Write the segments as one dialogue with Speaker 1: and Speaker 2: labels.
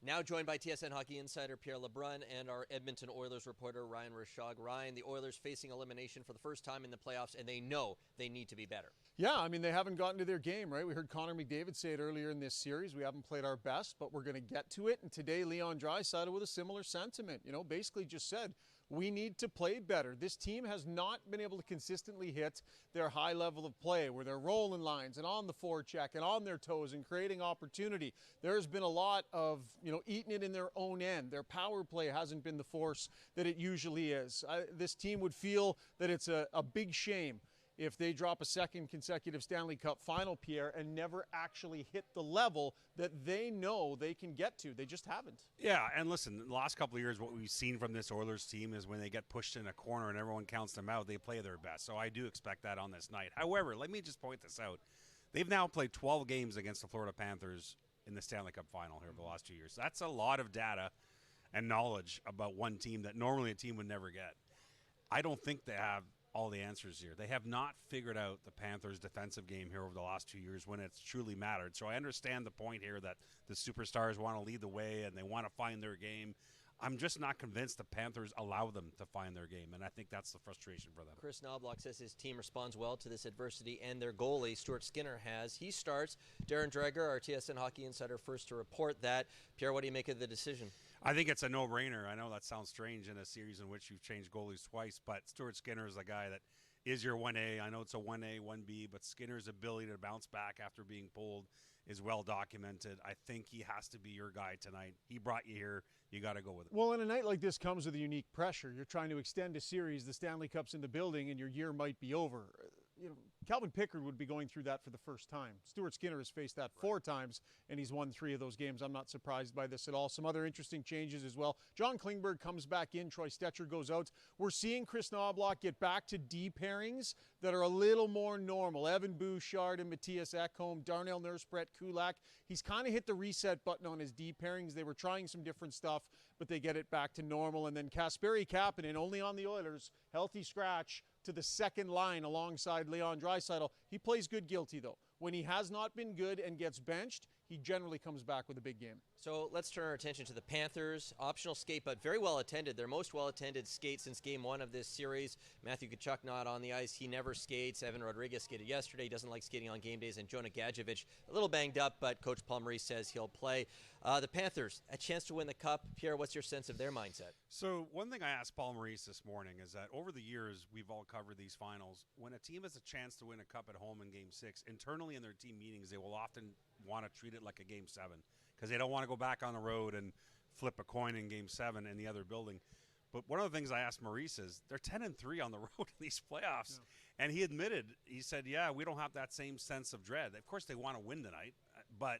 Speaker 1: Now joined by TSN hockey insider Pierre LeBrun and our Edmonton Oilers reporter Ryan Rishaug. Ryan, the Oilers facing elimination for the first time in the playoffs, and they know they need to be better.
Speaker 2: Yeah, I mean, they haven't gotten to their game, right? We heard Connor McDavid say it earlier in this series. We haven't played our best, but we're going to get to it. And today, Leon Draisaitl with a similar sentiment, basically just said, we need to play better. This team has not been able to consistently hit their high level of play where they're rolling lines and on the forecheck and on their toes and creating opportunity. There's been a lot of, eating it in their own end. Their power play hasn't been the force that it usually is. This team would feel that it's a big shame if they drop a second consecutive Stanley Cup Final, Pierre, and never actually hit the level that they know they can get to. They just haven't.
Speaker 3: Yeah, and listen, the last couple of years, what we've seen from this Oilers team is when they get pushed in a corner and everyone counts them out, they play their best. So I do expect that on this night. However, let me just point this out. They've now played 12 games against the Florida Panthers in the Stanley Cup Final here over the last 2 years. That's a lot of data and knowledge about one team that normally a team would never get. I don't think they have all the answers here. They have not figured out the Panthers' defensive game here over the last 2 years when it's truly mattered. So I understand the point here that the superstars want to lead the way and they want to find their game. I'm just not convinced the Panthers allow them to find their game, and I think that's the frustration for them.
Speaker 1: Chris Knobloch says his team responds well to this adversity, and their goalie, Stuart Skinner, has. He starts. Darren Dreger, our TSN hockey insider, first to report that. Pierre, what do you make of the decision?
Speaker 3: I think it's a no-brainer. I know that sounds strange in a series in which you've changed goalies twice, but Stuart Skinner is a guy that is your 1A. I know it's a 1A, 1B, but Skinner's ability to bounce back after being pulled is well documented. I think he has to be your guy tonight. He brought you here. You got to go with it.
Speaker 2: Well, in a night like this comes with a unique pressure. You're trying to extend a series. The Stanley Cup's in the building, and your year might be over. Calvin Pickard would be going through that for the first time. Stuart Skinner has faced that 4 times, and he's won 3 of those games. I'm not surprised by this at all. Some other interesting changes as well. John Klingberg comes back in. Troy Stecher goes out. We're seeing Chris Knobloch get back to D pairings that are a little more normal. Evan Bouchard and Matthias Ekholm, Darnell Nurse, Brett Kulak. He's kind of hit the reset button on his D pairings. They were trying some different stuff, but they get it back to normal. And then Kasperi Kapanen, only on the Oilers, healthy scratch, to the second line alongside Leon Draisaitl. He plays good guilty, though. When he has not been good and gets benched, he generally comes back with a big game.
Speaker 1: So let's turn our attention to the Panthers. Optional skate, but very well attended. Their most well-attended skate since game 1 of this series. Matthew Tkachuk not on the ice. He never skates. Evan Rodriguez skated yesterday. He doesn't like skating on game days. And Jonah Gadjevich, a little banged up, but Coach Paul Maurice says he'll play. The Panthers, a chance to win the Cup. Pierre, what's your sense of their mindset?
Speaker 3: So one thing I asked Paul Maurice this morning is that over the years we've all covered these finals. When a team has a chance to win a Cup at home in Game 6, internally in their team meetings, they will often want to treat it like a Game 7 because they don't want to go back on the road and flip a coin in Game 7 in the other building. But one of the things I asked Maurice is they're 10-3 on the road in these playoffs. Yeah. And he admitted, he said, yeah, we don't have that same sense of dread. Of course, they want to win tonight, but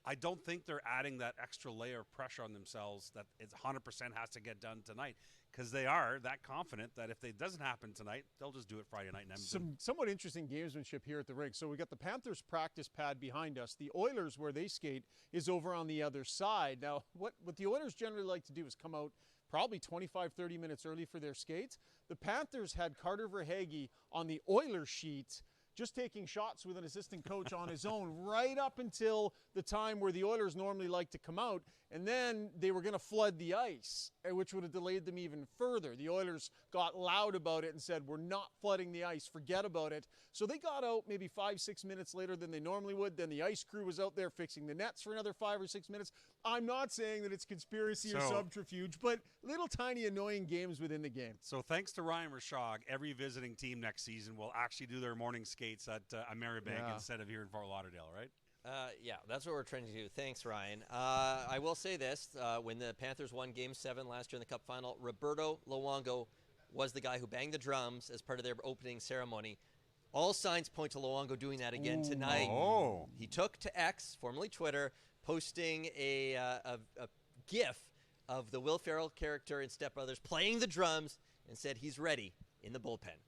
Speaker 3: I don't think they're adding that extra layer of pressure on themselves that it's 100% has to get done tonight because they are that confident that if it doesn't happen tonight, they'll just do it Friday night in Edmonton.
Speaker 2: Some somewhat interesting gamesmanship here at the rink. So we got the Panthers practice pad behind us. The Oilers, where they skate, is over on the other side. Now, what the Oilers generally like to do is come out probably 25-30 minutes early for their skates. The Panthers had Carter Verhaeghe on the Oilers sheet just taking shots with an assistant coach on his own right up until the time where the Oilers normally like to come out. And then they were going to flood the ice, which would have delayed them even further. The Oilers got loud about it and said, we're not flooding the ice, forget about it. So they got out maybe 5-6 minutes later than they normally would. Then the ice crew was out there fixing the nets for another 5 or 6 minutes. I'm not saying that it's conspiracy or subterfuge, but little tiny annoying games within the game.
Speaker 3: So thanks to Ryan Rishaug, every visiting team next season will actually do their morning skates at Marybank instead of here in Fort Lauderdale, right?
Speaker 1: Yeah, that's what we're trying to do. Thanks, Ryan. I will say this. When the Panthers won Game 7 last year in the Cup Final, Roberto Luongo was the guy who banged the drums as part of their opening ceremony. All signs point to Luongo doing that again tonight.
Speaker 3: Oh.
Speaker 1: He took to X, formerly Twitter, posting a GIF of the Will Ferrell character in Step Brothers playing the drums and said he's ready in the bullpen.